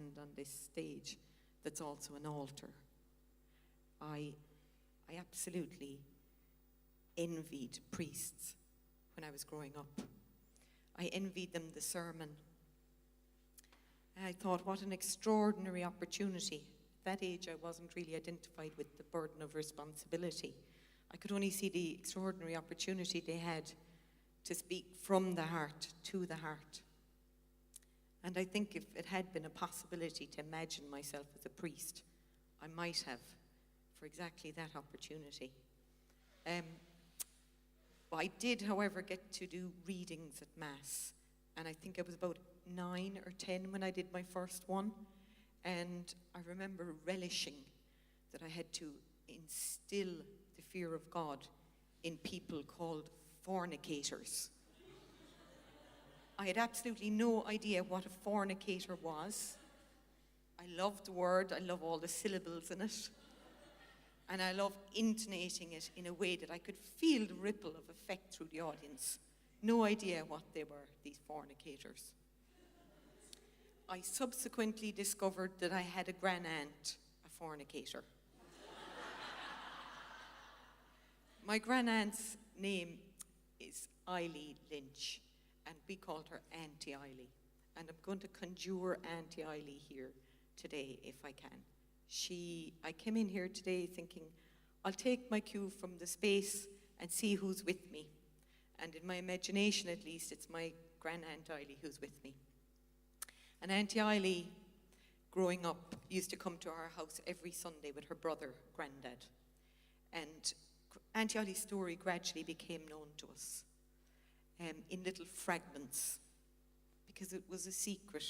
stand on this stage that's also an altar. I absolutely envied priests when I was growing up. I envied them the sermon. And I thought, what an extraordinary opportunity. At that age, I wasn't really identified with the burden of responsibility. I could only see the extraordinary opportunity they had to speak from the heart to the heart. And I think if it had been a possibility to imagine myself as a priest, I might have for exactly that opportunity. I did, however, get to do readings at Mass. And I think I was about 9 or 10 when I did my first one. And I remember relishing that I had to instill the fear of God in people called fornicators. I had absolutely no idea what a fornicator was. I love the word, I love all the syllables in it. And I love intonating it in a way that I could feel the ripple of effect through the audience. No idea what they were, these fornicators. I subsequently discovered that I had a gran-aunt, a fornicator. My gran-aunt's name is Eily Lynch, and we called her Aunty Eily. And I'm going to conjure Aunty Eily here today, if I can. I came in here today thinking, I'll take my cue from the space and see who's with me. And in my imagination, at least, it's my gran-aunt Eily who's with me. And Aunty Eily, growing up, used to come to our house every Sunday with her brother, Grandad. And Aunty Eily's story gradually became known to us in little fragments, because it was a secret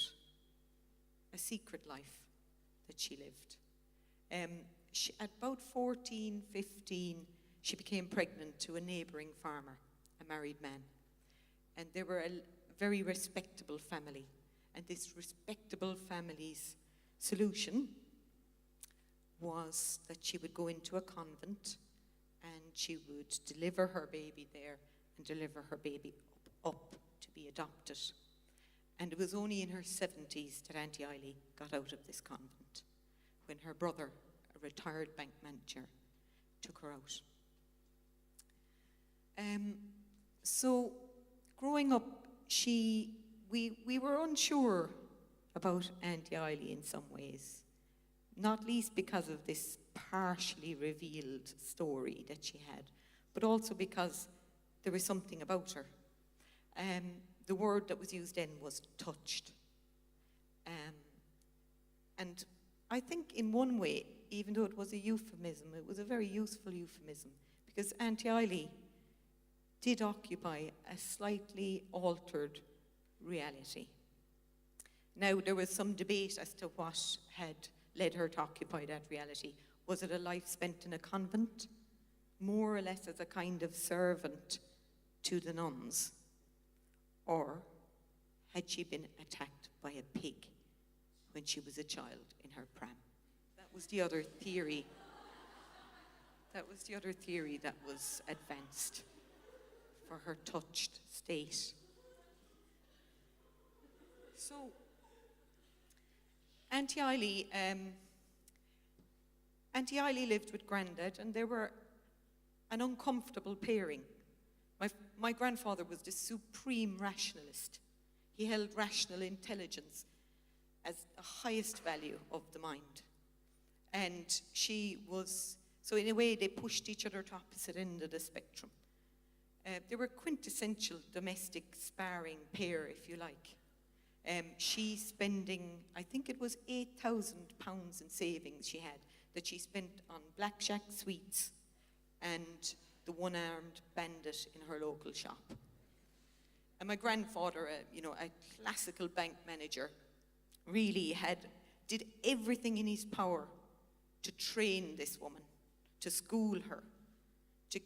life that she lived. At about 14, 15, she became pregnant to a neighbouring farmer, a married man. And they were a very respectable family. And this respectable family's solution was that she would go into a convent and she would deliver her baby there and deliver her baby up to be adopted. And it was only in her 70s that Aunty Eily got out of this convent, when her brother, a retired bank manager, took her out. So growing up, we were unsure about Aunty Eily in some ways, not least because of this partially revealed story that she had, but also because there was something about her. The word that was used then was touched. And I think in one way, even though it was a euphemism, it was a very useful euphemism, because Aunty Eily did occupy a slightly altered reality. Now, there was some debate as to what had led her to occupy that reality. Was it a life spent in a convent, more or less as a kind of servant to the nuns? Or had she been attacked by a pig when she was a child in her pram? That was the other theory. That was the other theory that was advanced for her touched state. So, Aunty Eily lived with Grandad, and they were an uncomfortable pairing. My grandfather was the supreme rationalist. He held rational intelligence as the highest value of the mind. And she was, so in a way they pushed each other to opposite ends of the spectrum. They were quintessential domestic sparring pair, if you like. She spending, I think it was £8,000 in savings she had, that she spent on blackjack sweets and the one-armed bandit in her local shop. And my grandfather, a classical bank manager, really did everything in his power to train this woman, to school her, to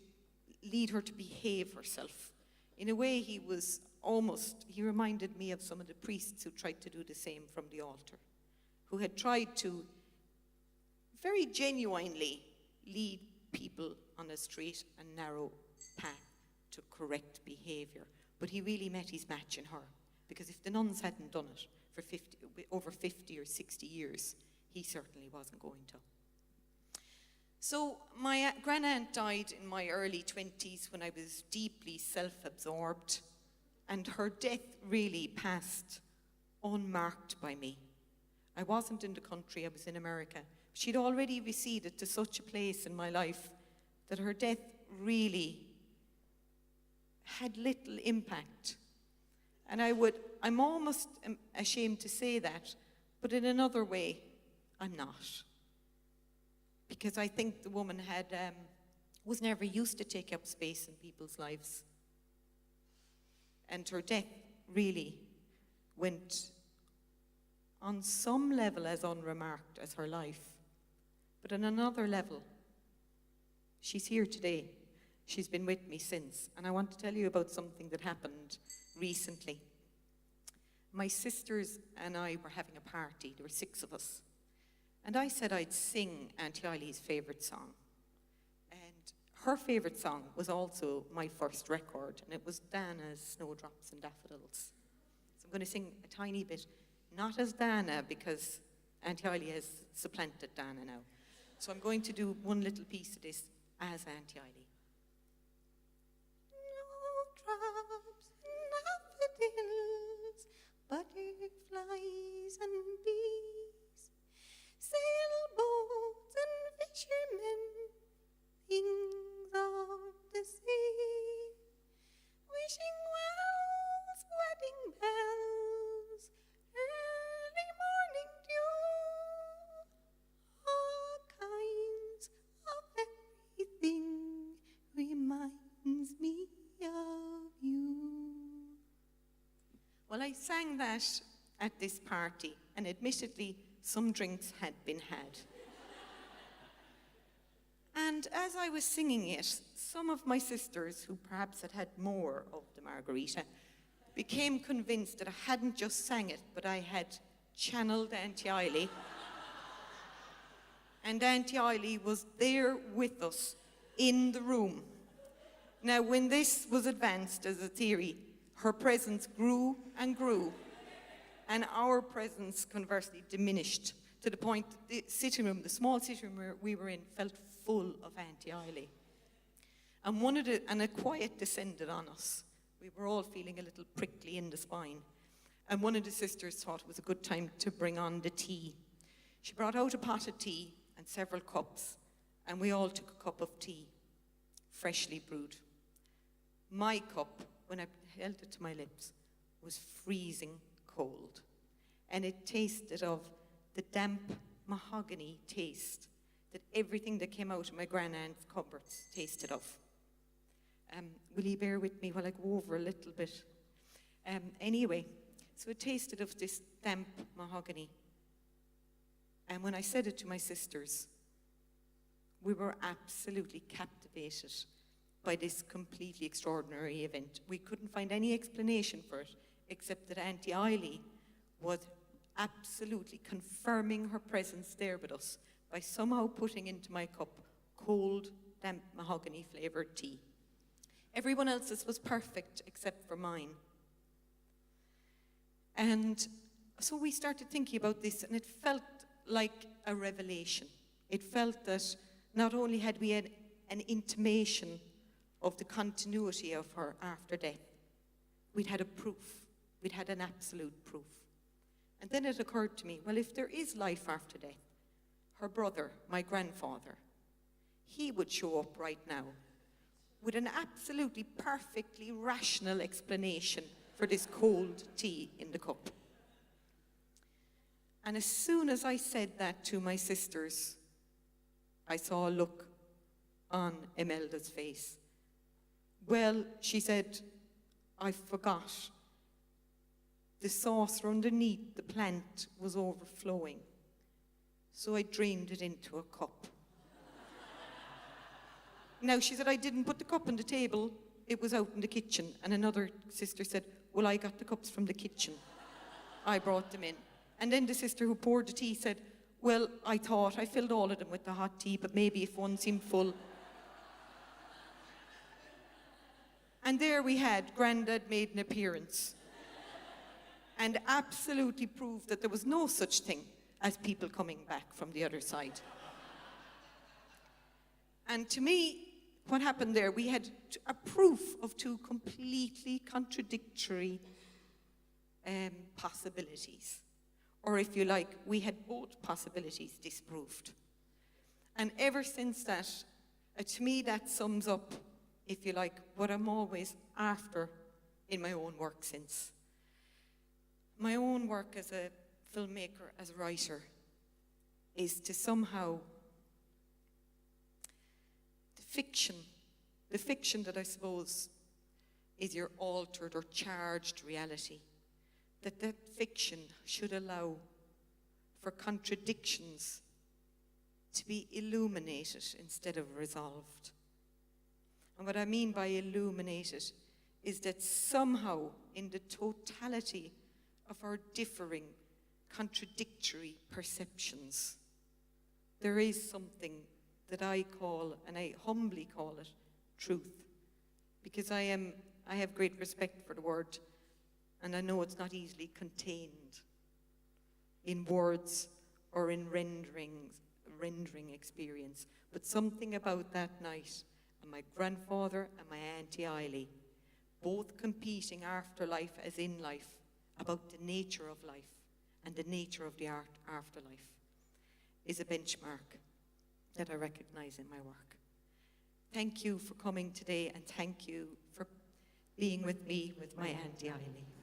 lead her to behave herself. In a way, he reminded me of some of the priests who tried to do the same from the altar, who had tried to very genuinely lead people on a straight and narrow path to correct behaviour. But he really met his match in her, because if the nuns hadn't done it, for over 50 or 60 years. He certainly wasn't going to. So my gran-aunt died in my early 20s when I was deeply self-absorbed, and her death really passed unmarked by me. I wasn't in the country, I was in America. She'd already receded to such a place in my life that her death really had little impact. And I'm almost ashamed to say that, but in another way, I'm not. Because I think the woman was never used to take up space in people's lives. And her death really went on some level as unremarked as her life. But on another level, she's here today. She's been with me since. And I want to tell you about something that happened recently. My sisters and I were having a party. There were 6 of us. And I said I'd sing Aunty Eily's favourite song. And her favourite song was also my first record, and it was Dana's Snowdrops and Daffodils. So I'm going to sing a tiny bit, not as Dana, because Aunty Eily has supplanted Dana now. So I'm going to do one little piece of this as Aunty Eily. Snowdrops and daffodils, butterflies and bees, sailboats and fishermen, things of the sea, wishing wells, wedding bells, early morning dew, all kinds of everything reminds me of you. Well, I sang that at this party, and admittedly, some drinks had been had. And as I was singing it, some of my sisters, who perhaps had had more of the margarita, became convinced that I hadn't just sang it, but I had channeled Aunty Eily. And Aunty Eily was there with us in the room. Now, when this was advanced as a theory, her presence grew and grew, and our presence conversely diminished to the point that the sitting room, the small sitting room we were in, felt full of Aunty Eily. And a quiet descended on us. We were all feeling a little prickly in the spine. And one of the sisters thought it was a good time to bring on the tea. She brought out a pot of tea and several cups, and we all took a cup of tea, freshly brewed. My cup, when I held it to my lips, was freezing cold. And it tasted of the damp mahogany taste that everything that came out of my gran-aunt's cupboards tasted of. Will you bear with me while I go over a little bit? Anyway, so it tasted of this damp mahogany. And when I said it to my sisters, we were absolutely captivated by this completely extraordinary event. We couldn't find any explanation for it, except that Aunty Eily was absolutely confirming her presence there with us by somehow putting into my cup cold, damp, mahogany-flavoured tea. Everyone else's was perfect except for mine. And so we started thinking about this, and it felt like a revelation. It felt that not only had we had an intimation of the continuity of her after death, we'd had a proof. We'd had an absolute proof. And then it occurred to me, well, if there is life after death, her brother, my grandfather, he would show up right now with an absolutely perfectly rational explanation for this cold tea in the cup. And as soon as I said that to my sisters, I saw a look on Imelda's face. Well, she said, I forgot. The saucer underneath the plant was overflowing, so I drained it into a cup. Now, she said, I didn't put the cup on the table, it was out in the kitchen. And another sister said, well, I got the cups from the kitchen. I brought them in. And then the sister who poured the tea said, well, I thought I filled all of them with the hot tea, but maybe if one seemed full. And there we had Grandad made an appearance. and absolutely proved that there was no such thing as people coming back from the other side. And to me, what happened there, we had a proof of two completely contradictory possibilities. Or if you like, we had both possibilities disproved. And ever since that, to me that sums up, if you like, what I'm always after in my own work since. My own work as a filmmaker, as a writer, is to somehow, the fiction that I suppose is your altered or charged reality, that fiction should allow for contradictions to be illuminated instead of resolved. And what I mean by illuminated is that somehow in the totality of our differing, contradictory perceptions, there is something that I call, and I humbly call it, truth. Because I have great respect for the word, and I know it's not easily contained in words or in rendering experience. But something about that night, and my grandfather and my Aunty Eily, both competing afterlife as in life, about the nature of life and the nature of the afterlife, is a benchmark that I recognize in my work. Thank you for coming today, and thank you for being with me with my Aunty Eily.